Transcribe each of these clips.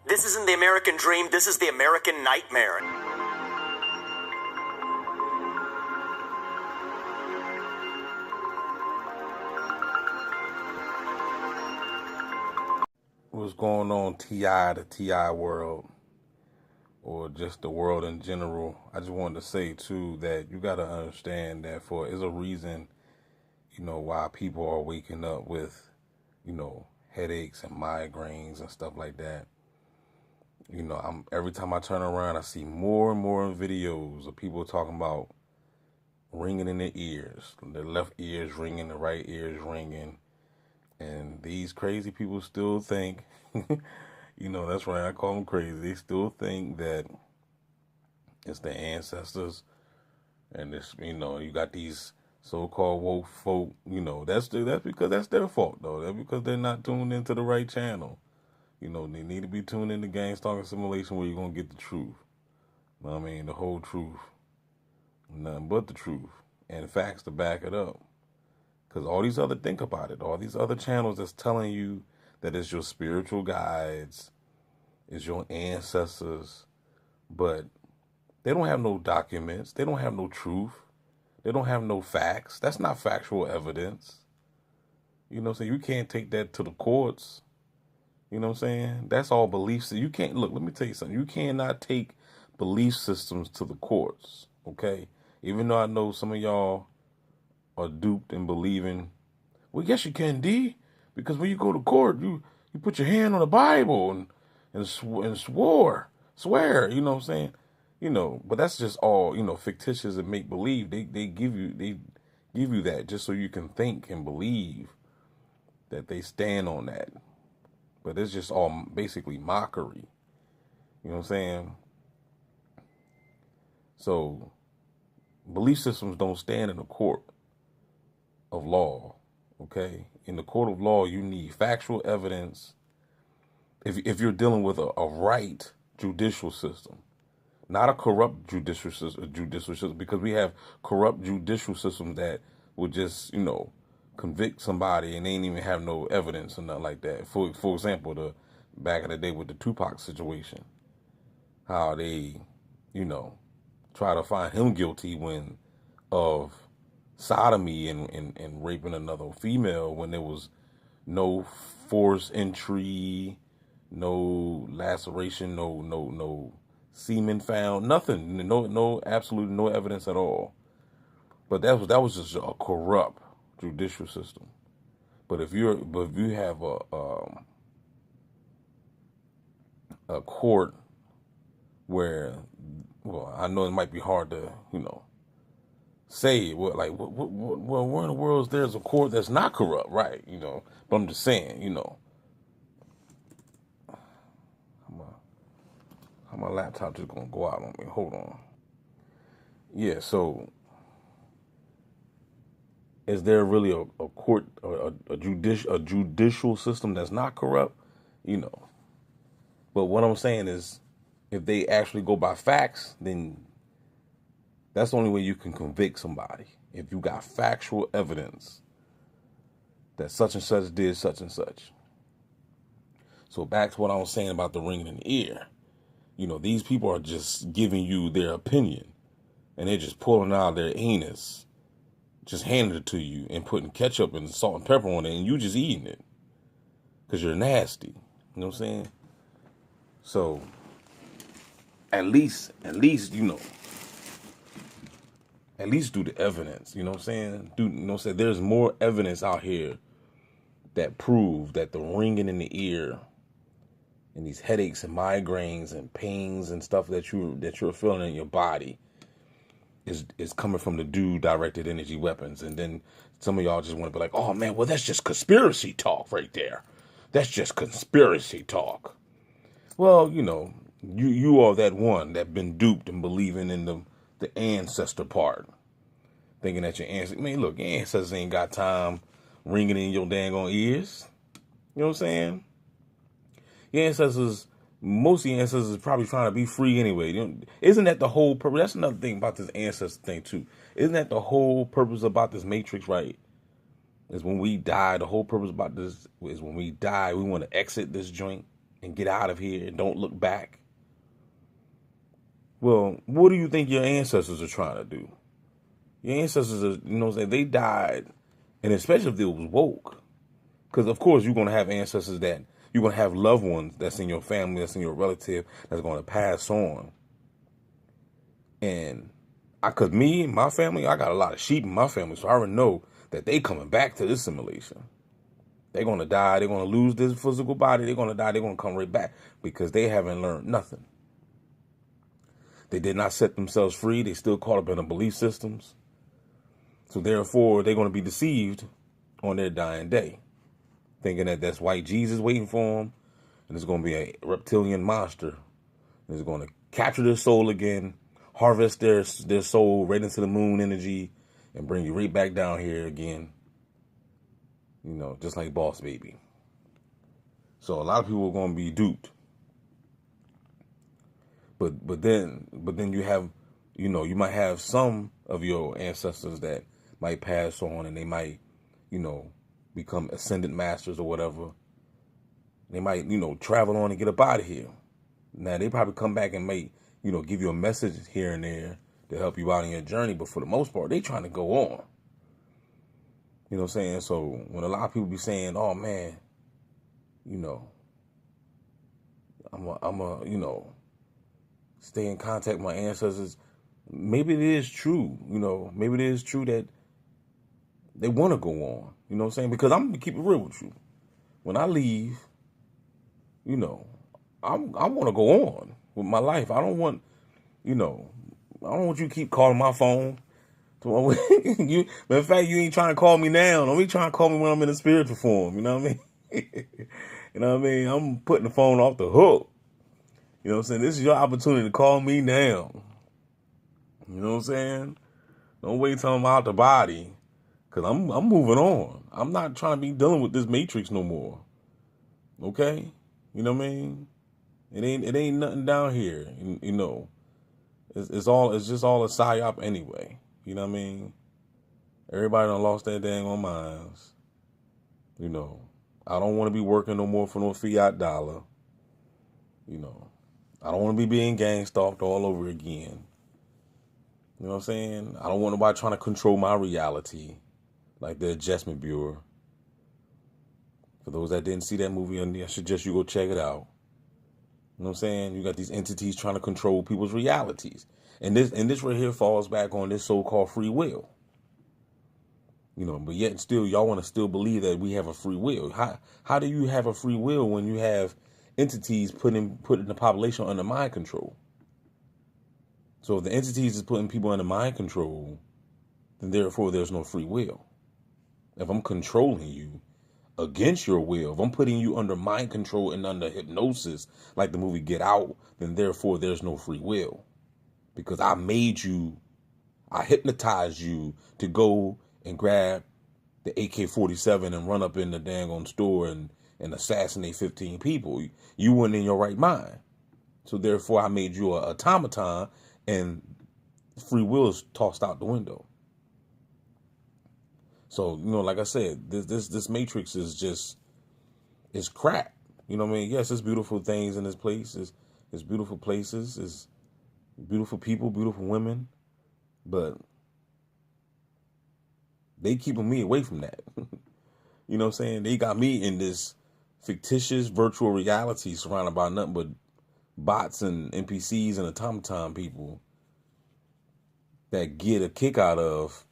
This isn't the American dream, this is the American nightmare. What's going on, TI, the TI world, or just the world in general? I just wanted to say, too, that you got to understand that is a reason, why people are waking up with, headaches and migraines and stuff like that. Every time I turn around, I see more and more videos of people talking about ringing in their ears, their left ears ringing, the right ears ringing. And these crazy people still think, that's right, I call them crazy. They still think that it's their ancestors. And this, you got these so-called woke folk, that's because that's their fault, though. That's because they're not tuned into the right channel. They need to be tuned into Gang Stalking Simulation where you're going to get the truth. I mean, the whole truth. Nothing but the truth. And facts to back it up. Because think about it, all these other channels that's telling you that it's your spiritual guides, it's your ancestors, but they don't have no documents, they don't have no truth, they don't have no facts. That's not factual evidence. So you can't take that to the courts. You know what I'm saying? That's all beliefs. You can't, look, let me tell you something. You cannot take belief systems to the courts, okay? Even though I know some of y'all are duped and believing, well, yes, you can, D, because when you go to court, you put your hand on the Bible and swear, you know what I'm saying? But that's just all, fictitious and make believe. They give you that just so you can think and believe that they stand on that. But it's just all basically mockery. You know what I'm saying? So belief systems don't stand in the court of law, okay? In the court of law, you need factual evidence. If you're dealing with a right judicial system, not a corrupt judicial system, because we have corrupt judicial systems that would just, convict somebody and they ain't even have no evidence or nothing like that. For example, back in the day with the Tupac situation, how they, try to find him guilty of sodomy and raping another female when there was no forced entry, no laceration, no semen found, nothing, absolutely no evidence at all. But that was just a corrupt judicial system. But if you have a court where, well, I know it might be hard to say where in the world there's a court that's not corrupt, right? But I'm just saying, how my laptop just gonna go out on me? Hold on. Yeah, so is there really a court, a judicial system that's not corrupt? But what I'm saying is, if they actually go by facts, then that's the only way you can convict somebody. If you got factual evidence that such and such did such and such. So back to what I was saying about the ringing in the ear. These people are just giving you their opinion. And they're just pulling out their anus, just handing it to you and putting ketchup and salt and pepper on it, and you just eating it. Because you're nasty. You know what I'm saying? So, at least, at least do the evidence. You know what I'm saying? There's more evidence out here that prove that the ringing in the ear and these headaches and migraines and pains and stuff that you're feeling in your body is coming from the dude-directed energy weapons. And then some of y'all just want to be like, oh, man, well, that's just conspiracy talk right there. That's just conspiracy talk. Well, you are that one that been duped and believing in the ancestor part. Thinking that your ancestors, look, your ancestors ain't got time ringing in your dang on ears. You know what I'm saying? Your ancestors, most of your ancestors is probably trying to be free anyway. Isn't that the whole purpose? That's another thing about this ancestor thing too. Isn't that the whole purpose about this matrix, right? Is when we die, the whole purpose about this is when we die, we want to exit this joint. and get out of here and don't look back. Well, what do you think your ancestors are trying to do? Your ancestors are, they died, and especially if they was woke. Because, of course, you're going to have ancestors that, you're going to have loved ones that's in your family, that's in your relative, that's going to pass on. And because me and my family, I got a lot of sheep in my family, so I already know that they coming back to this simulation. They're going to die. They're going to lose this physical body. They're going to die. They're going to come right back because they haven't learned nothing. They did not set themselves free. They still caught up in the belief systems. So therefore, they're going to be deceived on their dying day, thinking that that's white Jesus waiting for them, and it's going to be a reptilian monster. It's going to capture their soul again, harvest their soul right into the moon energy, and bring you right back down here again. Just like Boss Baby. So a lot of people are going to be duped. But then you have, you might have some of your ancestors that might pass on, and they might, become ascendant masters or whatever. They might, travel on and get up out of here. Now, they probably come back and may, give you a message here and there to help you out in your journey. But for the most part, they trying to go on. You know what I'm saying? So when a lot of people be saying, oh, man, I'm stay in contact with my ancestors. Maybe it is true, maybe it is true that they want to go on, you know what I'm saying? Because I'm going to keep it real with you. When I leave, I want to go on with my life. I don't want, I don't want you to keep calling my phone. But in fact, you ain't trying to call me now. Don't be trying to call me when I'm in a spiritual form, you know what I mean? You know what I mean? I'm putting the phone off the hook. You know what I'm saying? This is your opportunity to call me now. You know what I'm saying? Don't wait till I'm out the body. Because I'm moving on. I'm not trying to be dealing with this matrix no more. Okay? You know what I mean? It ain't nothing down here. It's just all a psyop anyway. You know what I mean? Everybody done lost their dang on minds. I don't want to be working no more for no fiat dollar. I don't want to be being gang stalked all over again. You know what I'm saying? I don't want nobody trying to control my reality, like the Adjustment Bureau. For those that didn't see that movie, I suggest you go check it out. You know what I'm saying? You got these entities trying to control people's realities. And this right here falls back on this so-called free will. But yet and still, y'all want to still believe that we have a free will. How do you have a free will when you have entities putting the population under mind control? So if the entities is putting people under mind control, then therefore there's no free will. If I'm controlling you against your will, if I'm putting you under mind control and under hypnosis, like the movie Get Out, then therefore there's no free will. Because I hypnotized you to go and grab the AK-47 and run up in the dang on store and assassinate 15 people. You weren't in your right mind. So therefore I made you an automaton, and free will is tossed out the window. So, like I said, this matrix is crap. You know what I mean? Yes, there's beautiful things in this place. It's beautiful places. It's beautiful people, beautiful women. But they keeping me away from that. You know what I'm saying? They got me in this fictitious virtual reality surrounded by nothing but bots and NPCs and automaton people that get a kick out of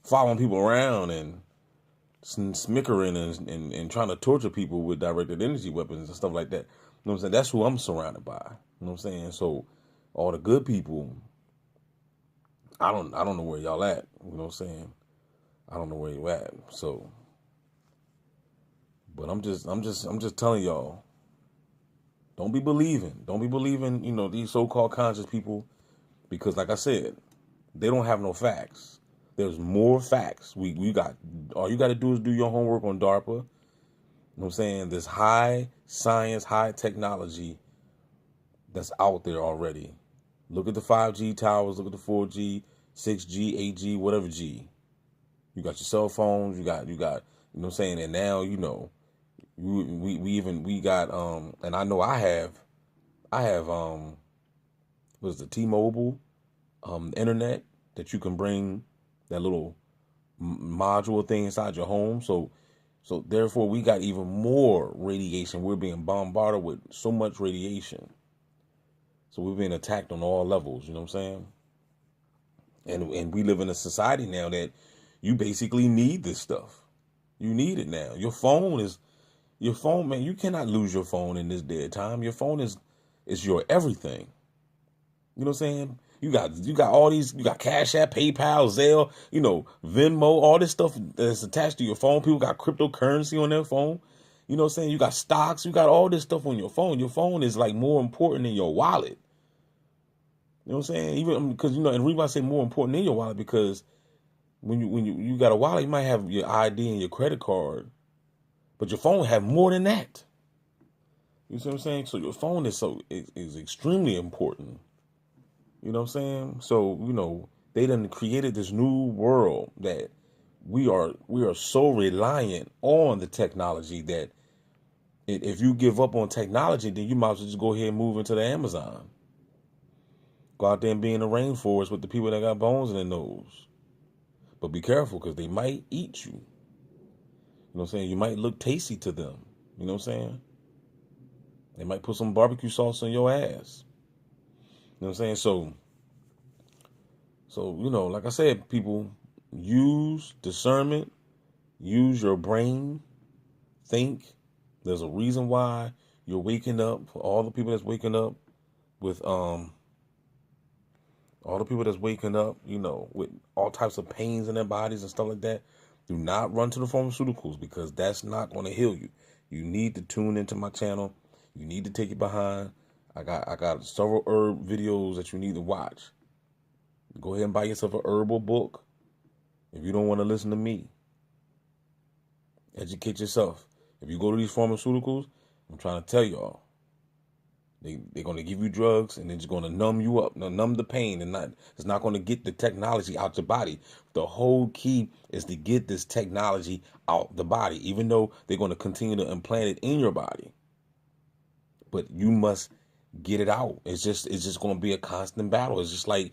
following people around and smickering and trying to torture people with directed energy weapons and stuff like that. You know what I'm saying? That's who I'm surrounded by. You know what I'm saying? So all the good people, I don't know where y'all at. You know what I'm saying? I don't know where you at. So, but I'm just telling y'all, don't be believing, these so-called conscious people, because like I said, they don't have no facts. There's more facts. We got, all you got to do is do your homework on DARPA. You know what I'm saying? There's high science, high technology that's out there already. Look at the 5G towers, look at the 4G, 6G, 8G, whatever G. You got your cell phones, you got, you know what I'm saying? And now, you We got and I know I have was the T-Mobile internet that you can bring that little module thing inside your home. So therefore we got even more radiation. We're being bombarded with so much radiation. So we're being attacked on all levels, you know what I'm saying? And we live in a society now that you basically need this stuff. You need it now. Your phone, man, you cannot lose your phone in this dead time. Your phone is your everything. You know what I'm saying? You got all these, you got Cash App, PayPal, Zelle, Venmo, all this stuff that's attached to your phone. People got cryptocurrency on their phone. You know what I'm saying? You got stocks, you got all this stuff on your phone. Your phone is like more important than your wallet. You know what I'm saying? Even because, and the reason why I say more important than your wallet, because when you got a wallet, you might have your ID and your credit card, but your phone have more than that. You see what I'm saying? So your phone is extremely important. You know what I'm saying? So, they done created this new world that we are so reliant on the technology that if you give up on technology, then you might as well just go ahead and move into the Amazon. Go out there and be in the rainforest with the people that got bones in their nose. But be careful, because they might eat you. You know what I'm saying? You might look tasty to them. You know what I'm saying? They might put some barbecue sauce on your ass. You know what I'm saying? So, like I said, people, use discernment, use your brain, think. There's a reason why you're waking up. For all the people that's waking up with with all types of pains in their bodies and stuff like that, do not run to the pharmaceuticals, because that's not going to heal you. You need to tune into my channel. You need to take it behind. I got several herb videos that you need to watch. Go ahead and buy yourself a herbal book if you don't want to listen to me. Educate yourself. If you go to these pharmaceuticals, I'm trying to tell y'all, they're going to give you drugs, and they're just going to numb you up, numb the pain, and it's not going to get the technology out your body. The whole key is to get this technology out the body, even though they're going to continue to implant it in your body. But you must get it out. It's just going to be a constant battle. It's just like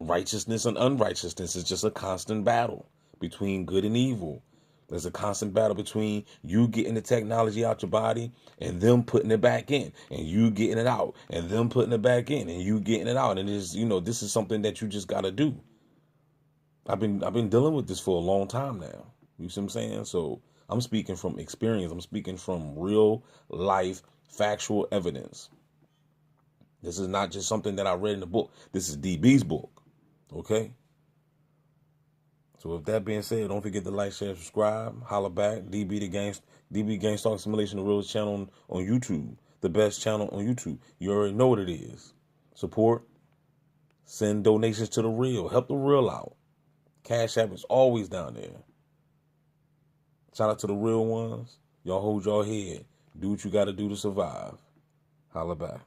righteousness and unrighteousness. It's just a constant battle between good and evil. There's a constant battle between you getting the technology out your body and them putting it back in, and you getting it out and them putting it back in, and you getting it out. And this is something that you just got to do. I've been dealing with this for a long time now. You see what I'm saying? So I'm speaking from experience. I'm speaking from real life factual evidence. This is not just something that I read in the book. This is DB's book. Okay? So with that being said, don't forget to like, share, subscribe, holla back. DB Gang Stalk Simulation, the realest channel on YouTube, the best channel on YouTube. You already know what it is. Support, send donations to the real, help the real out. Cash App is always down there. Shout out to the real ones. Y'all hold y'all head. Do what you got to do to survive. Holla back.